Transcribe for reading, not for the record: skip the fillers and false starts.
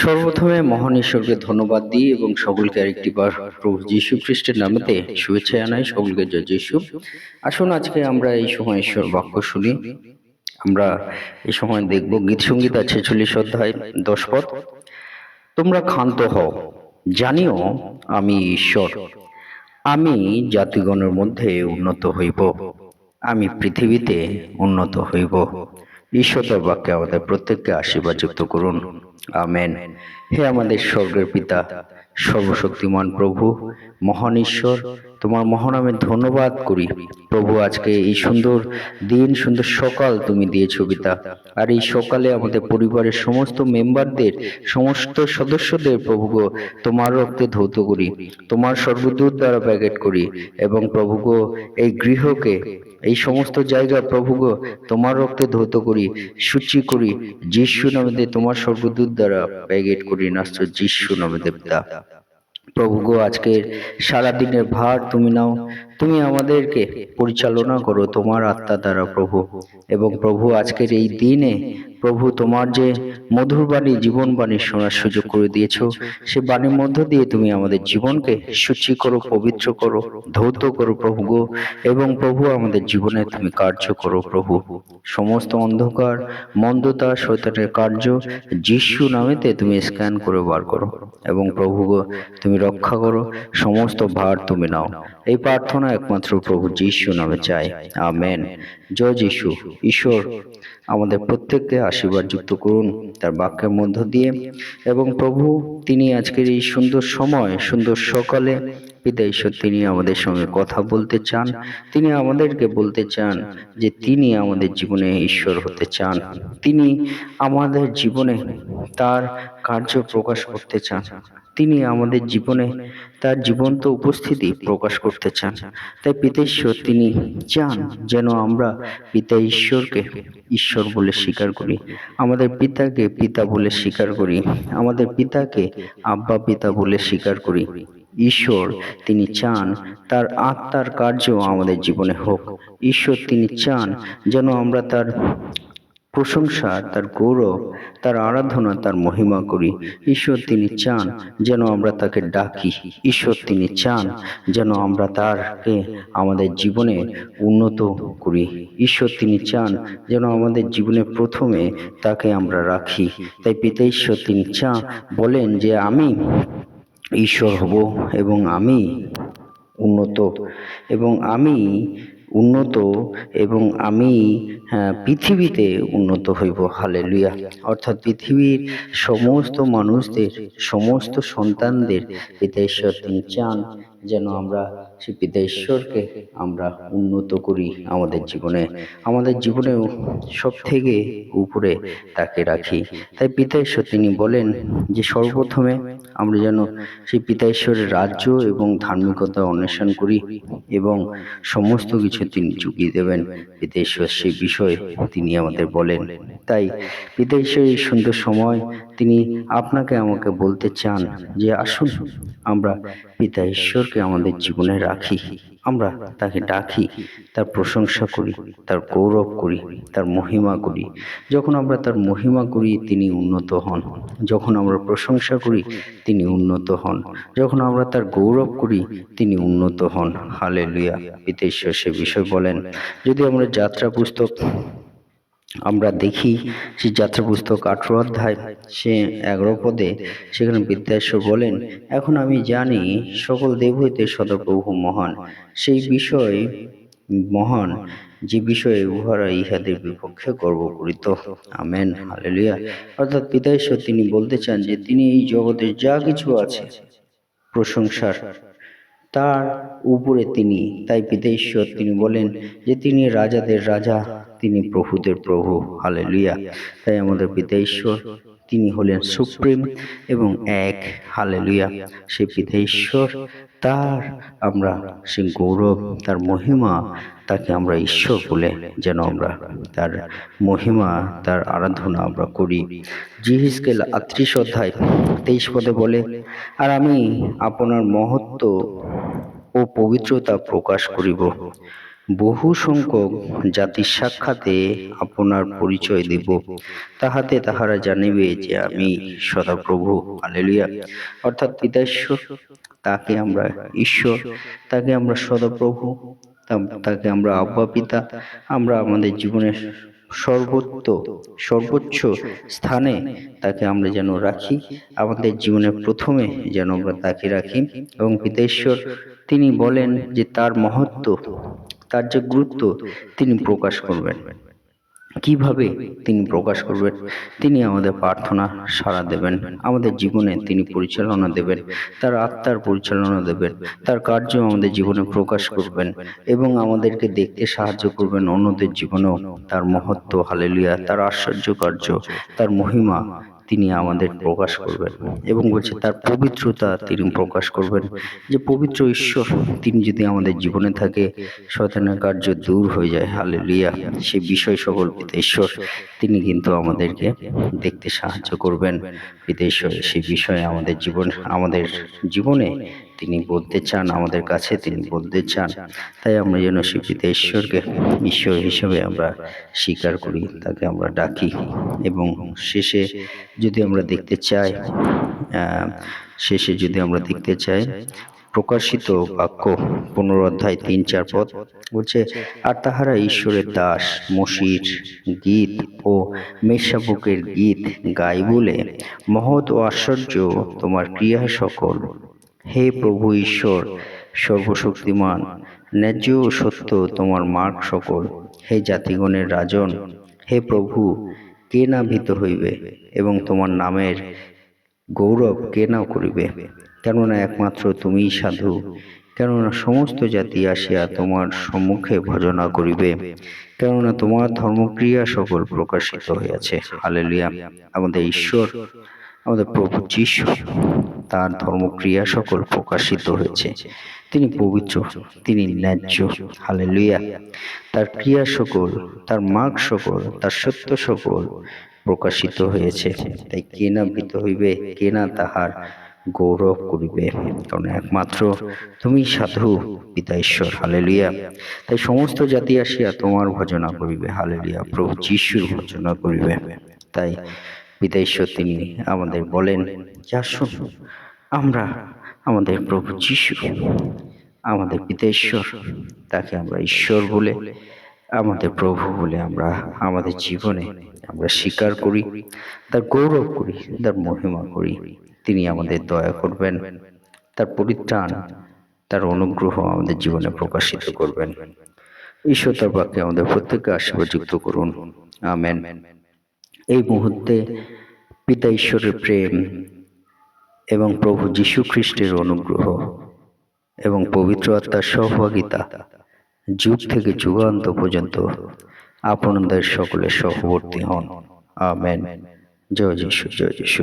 সর্বপ্রথমে মহান ঈশ্বরকে ধন্যবাদ দিই এবং সকলকে আরেকটিবার প্রভু যীশু খ্রিস্টের নামেতে শুভেচ্ছা জানাই। সকলকে জয় যীশু। আসুন আজকে আমরা এই সময় ঈশ্বর বাক্য শুনি। আমরা এই সময় দেখব গীত সঙ্গীত আছে 46 অধ্যায় 10 পদ। তোমরা ক্ষান্ত হও, জানিও আমি ঈশ্বর। আমি জাতিগণের মধ্যে উন্নত হইব, আমি পৃথিবীতে উন্নত হইব। ঈশ্বর তার বাক্যে আমাদের প্রত্যেককে আশীর্বাদ যুক্ত করুন। আমেন। হে আমাদের স্বর্গের পিতা, সর্বশক্তিমান প্রভু, মহান ঈশ্বর, তোমার মহানামে ধন্যবাদ করি প্রভু। আজকে এই সুন্দর দিন, সুন্দর সকাল তুমি দিয়েছো পিতা। আর এই সকালে আমাদের পরিবারের সমস্ত মেম্বারদের, সমস্ত সদস্যদের প্রভু গো তোমার রক্তে ধৌত করি, তোমার স্বর্গদূত দ্বারা প্যাকেট করি, এবং প্রভু গো এই গৃহকে, এই সমস্ত জায়গা প্রভু গো তোমার রক্তে ধৌত করি, সূচি করি যিশু নামেতে, তোমার স্বর্গদূত দ্বারা প্যাকেট করি নাস্ত যিশু নামেতে পিতা। প্রভু গো আজকের সারাদিনের ভার তুমি নাও, তুমি আমাদেরকে পরিচালনা করো তোমার আত্মা দ্বারা প্রভু। এবং প্রভু আজকের এই দিনে প্রভু তোমার যে মধুর বাণী, জীবন বাণী শোনার সুযোগ করে দিয়েছো, সে বাণীর মধ্য দিয়ে তুমি আমাদের জীবনকে সূচি করো, পবিত্র করো, ধৌত করো প্রভু গো। এবং প্রভু আমাদের জীবনে তুমি কার্য করো প্রভু। সমস্ত অন্ধকার, মন্দতা, শয়তানের কার্য যিশু নামেতে তুমি স্ক্যান করে বার করো। এবং প্রভু গো তুমি রক্ষা করো, সমস্ত ভার তুমি নাও। এই প্রার্থনা একমাত্র প্রভু যিশু নামে চাই। আমেন। জয় যিশু। ঈশ্বর আমাদের প্রত্যেককে আশীর্বাদ যুক্ত করুন তার বাক্যের মধ্য দিয়ে। এবং প্রভু তিনি আজকের এই সুন্দর সময়, সুন্দর সকালে পিতা ঈশ্বর তিনি আমাদের সঙ্গে কথা বলতে চান। তিনি আমাদেরকে বলতে চান যে তিনি আমাদের জীবনে ঈশ্বর হতে চান, তিনি আমাদের জীবনে তার কার্য প্রকাশ করতে চান, তিনি আমাদের জীবনে তার জীবন্ত উপস্থিতি প্রকাশ করতে চান। তাই পিতা ঈশ্বর তিনি চান যেন আমরা পিতা ঈশ্বরকে ঈশ্বর বলে স্বীকার করি, আমাদের পিতাকে পিতা বলে স্বীকার করি, আমাদের পিতাকে আব্বা পিতা বলে স্বীকার করি। ঈশ্বর তিনি চান তার আত্মার কার্য আমাদের জীবনে হোক। ঈশ্বর তিনি চান যেন আমরা তার প্রশংসা, তার গৌরব, তার আরাধনা, তার মহিমা করি। ঈশ্বর তিনি চান যেন আমরা তাকে ডাকি। ঈশ্বর তিনি চান যেন আমরা তারকে আমাদের জীবনে উন্নত করি। ঈশ্বর তিনি চান যেন আমাদের জীবনে প্রথমে তাকে আমরা রাখি। তাই পিতা ঈশ্বর তিনি বলেন যে আমি ঈশ্বর হব এবং আমি উন্নত, এবং আমি উন্নত, এবং আমি পৃথিবীতে উন্নত হইব। হালেলুয়া। অর্থাৎ পৃথিবীর সমস্ত মানুষদের, সমস্ত সন্তানদের পিতা ঈশ্বর তিনি চান যেন আমরা সেই পিতা ঈশ্বরকে আমরা উন্নত করি আমাদের জীবনে, আমাদের জীবনেও সব থেকে উপরে তাকে রাখি। তাই পিতা ঈশ্বর তিনি বলেন যে সর্বপ্রথমে আমরা যেন সেই পিতা ঈশ্বরের রাজ্য এবং ধার্মিকতা অন্বেষণ করি, এবং সমস্ত কিছু তিনি চুকিয়ে দেবেন। পিতা ঈশ্বর সেই বিষয়ে তিনি আমাদের বলেন। তাই পিতা ঈশ্বর এই সুন্দর সময় তিনি আপনাকে আমাকে বলতে চান যে আসুন আমরা পিতা ঈশ্বরকে আমাদের জীবনে রাখি, আমরা তাকে ডাকি, তার প্রশংসা করি, তার গৌরব করি, তার মহিমা করি। যখন আমরা তার মহিমা করি তিনি উন্নত হন, যখন আমরা প্রশংসা করি তিনি উন্নত হন, যখন আমরা তার গৌরব করি তিনি উন্নত হন। হালেলুয়া। পিতা ঈশ্বর সে বিষয় বলেন। যদি আমরা যাত্রা পুস্তক আমরা দেখি, সেই যাত্রা পুস্তক 18 অধ্যায় সে 11 পদে সেখানে পিতা ঈশ্বর বলেন, এখন আমি জানি সকল দেব হইতে সদাপ্রভু মহান, সেই বিষয় মহান যে বিষয়ে উহারা ইহাদের বিপক্ষে গর্ব করিত। আমেন। হালেলুয়া। অর্থাৎ পিতা ঈশ্বর তিনি বলতে চান যে তিনি এই জগতে যা কিছু আছে প্রশংসার তার উপরে তিনি। তাই পিতা ঈশ্বর তিনি বলেন যে তিনি রাজাদের রাজা, তিনি প্রভুদের প্রভু। হালেলুয়া। তাই আমাদের পিতা ঈশ্বর তিনি হলেন সুপ্রিম এবং এক। হালেলুয়া। সেই পিতা ঈশ্বর তার আমরা সেই গৌরব, তার মহিমা, তাকে আমরা ঈশ্বর বলে যেন আমরা তার মহিমা, তার আরাধনা আমরা করি। যিহেজকেল 38 অধ্যায় 23 পদে বলে, আর আমি আপনার মহত্ব ও পবিত্রতা প্রকাশ করিব, বহু সংখ্যক জাতির সাক্ষাতে আপনার পরিচয় দেব, তাহাতে তাহারা জানিবে যে আমি সদাপ্রভু। হালেলুয়া। অর্থাৎ পিতা ঈশ্বর, তাকে আমরা ঈশ্বর, তাকে আমরা সদাপ্রভু, তাকে আমরা আব্বা পিতা, আমরা আমাদের জীবনের সর্বোচ্চ স্থানে তাকে আমরা যেন রাখি, আমাদের জীবনের প্রথমে যেন আমরা তাকে রাখি। এবং পিতা ঈশ্বর তিনি বলেন যে তার মহত্ব, তার যে গুরুত্ব তিনি প্রকাশ করবেন। কিভাবে তিনি প্রকাশ করবেন? তিনি আমাদের প্রার্থনা সাড়া দেবেন, আমাদের জীবনে তিনি পরিচালনা দেবেন, তার আত্মার পরিচালনা দেবেন, তার কার্য আমাদের জীবনে প্রকাশ করবেন এবং আমাদেরকে দেখতে সাহায্য করবেন অন্যদের জীবনেও তার মহত্ব, হালেলুয়া, তার আশ্চর্য কার্য, তার মহিমা তিনি আমাদের প্রকাশ করবেন। এবং বলছে তার পবিত্রতা তিনি প্রকাশ করবেন, যে পবিত্র ঈশ্বর তিনি যদি আমাদের জীবনে থাকে, শয়তানের কার্য দূর হয়ে যায়। হালেলুয়া। সেই বিষয় সকল পিতা ঈশ্বর তিনি কিন্তু আমাদেরকে দেখতে সাহায্য করবেন। পিতা ঈশ্বর সেই বিষয়ে আমাদের জীবনে তিনি বলতে চান, আমাদের কাছে তিনি বলতে চান। তাই আমরা যেন সেই পিতা ঈশ্বরকে ঈশ্বর হিসেবে আমরা স্বীকার করি, তাকে আমরা ডাকি। এবং শেষে যদি আমরা দেখতে চাই প্রকাশিত বাক্য 15 অধ্যায় 3-4 পদ বলছে, আর তাহারা ঈশ্বরের দাস মসির গীত ও মেষশাবকের গীত গাই বলে, মহৎ ও আশ্চর্য তোমার ক্রিয়া সকল। হে প্রভু ঈশ্বর সর্বশক্তিমান, ন্যায্য ও সত্য তোমার মার্গ সকল। হে জাতিগণের রাজন, হে প্রভু কে না ভীত হইবে, এবং তোমার নামের গৌরব কে না করিবে? কেননা একমাত্র তুমিই সাধু, কেননা সমস্ত জাতি আসিয়া তোমার সম্মুখে ভজনা করিবে, কেননা তোমার ধর্মক্রিয়া সকল প্রকাশিত হইয়াছে। হালেলুয়া। আমাদের ঈশ্বর, আমাদের প্রভু যীশু, তার ধর্মক্রিয়া সকল প্রকাশিত হয়েছে। তিনি পবিত্র, তিনি ন্যায্য। হালেলুয়া। তার ক্রিয়া সকল, তার মার্গ সকল, তার সত্য সকল প্রকাশিত হয়েছে। তাই কে না ভীত হইবে, কে না তাহার গৌরব করিবে? কারণ একমাত্র তুমি সাধু পিতা ঈশ্বর। হালেলুয়া। তাই সমস্ত জাতি আসিয়া তোমার ভজনা করিবে। হালেলুয়া। প্রভু যীশুর ভজনা করিবে। তাই পিতা ঈশ্বর তিনি আমাদের বলেন যে আসুন আমরা আমাদের প্রভু যীশু, আমাদের পিতা ঈশ্বর, তাকে আমরা ঈশ্বর বলে, আমাদের প্রভু বলে আমরা আমাদের জীবনে আমরা স্বীকার করি, তার গৌরব করি, তার মহিমা করি। তিনি আমাদের দয়া করবেন, তার পরিত্রাণ, তার অনুগ্রহ আমাদের জীবনে প্রকাশিত করবেন। ঈশ্বর তার বাক্যে আমাদের প্রত্যেককে আশীর্বাদযুক্ত করুন। আমেন। এই মুহূর্তে পিতা ঈশ্বরের প্রেম এবং প্রভু যীশু খ্রিস্টের অনুগ্রহ এবং পবিত্র আত্মার সহভাগিতা যুগ থেকে যুগান্ত পর্যন্ত আপনাদের সকলের সহবর্তী হন। আমেন। জয় যীশু, জয় যীশু।